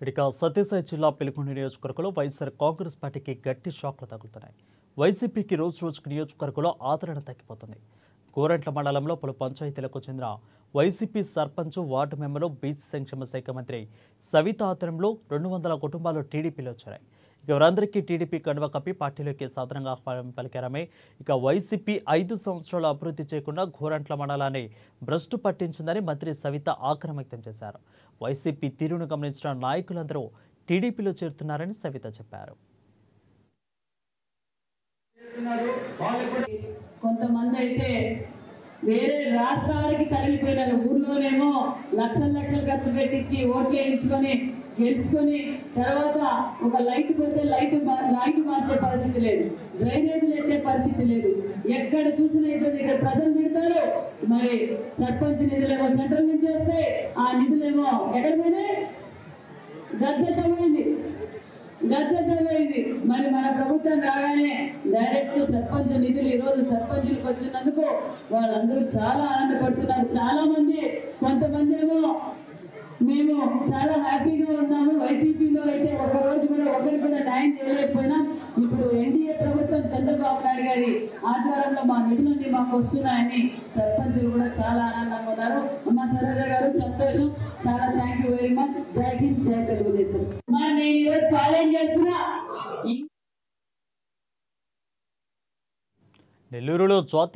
ఇక సత్యసాయి జిల్లా పెలుకొండ నియోజకవర్గంలో వైఎస్ఆర్ కాంగ్రెస్ పార్టీకి గట్టి షాక్లు తగులుతున్నాయి. వైసీపీకి రోజు రోజుకు నియోజకవర్గంలో ఆదరణ తగ్గిపోతుంది. గోరంట్ల మండలంలో పలు పంచాయతీలకు చెందిన వైసీపీ సర్పంచ్ వార్డు మెంబర్లు బీసీ సంక్షేమ శాఖ మంత్రి సవిత ఆధ్వర్యంలో 200 కుటుంబాలు టీడీపీలో చేరాయి. ఇక వారందరికీ టీడీపీ కండువా కప్పి పార్టీలోకి సాధారణంగా ఆహ్వానం పలికారమే. ఇక వైసీపీ 5 సంవత్సరాలు అభివృద్ధి చేయకుండా గోరంట్ల మండలాన్ని భ్రష్టు పట్టించిందని మంత్రి సవిత ఆగ్రహం వ్యక్తం చేశారు. వైసీపీ తీరును గమనించిన నాయకులందరూ టీడీపీలో చేరుతున్నారని సవిత చెప్పారు. కొంతమంది అయితే వేరే రాష్ట్రాలకి తరలిపోయినారు. ఊర్లోనేమో లక్షలు ఖర్చు పెట్టించి ఓట్లు వేయించుకొని గెలుచుకొని తర్వాత ఒక లైట్ పోతే లైట్ మార్చే పరిస్థితి లేదు, డ్రైనేజీలు ఎత్తే పరిస్థితి లేదు. ఎక్కడ చూసినా ఇబ్బంది. ఇక్కడ ప్రజలు తిడతారు. మరి సర్పంచ్ నిధులేమో సెంట్రల్ నుంచి వస్తే ఆ నిధులేమో ఎక్కడ పోయినాయి? గద్దెపోయింది. మరి మన ప్రభుత్వం రాగానే డైరెక్ట్ సర్పంచ్ నిధులు ఈరోజు సర్పంచులకు వచ్చినందుకు వాళ్ళందరూ చాలా ఆనందపడుతున్నారు. చాలా మంది, కొంతమంది ఏమో మేము చాలా హ్యాపీగా ఉన్నాము. వైసీపీలో అయితే ఒకరోజు కూడా ఒకరికి కూడా న్యాయం చేయలేకపోయినా ఇప్పుడు ఎన్డీఏ ప్రభుత్వం చంద్రబాబు నాయుడు గారి ఆధ్వర్యంలో మా నిధులన్నీ మాకు వస్తున్నాయని సర్పంచులు కూడా చాలా ఆనందంగా ఉన్నారు. అమ్మ సరోజ గారు సంతోషం, చాలా థ్యాంక్ యూ వెరీ మచ్. జై హింద్, జై తెలుగుదేశం. మరి నేను ఈరోజు ఛాలెంజ్ చేస్తున్నా. నెల్లూరులో జాతీయ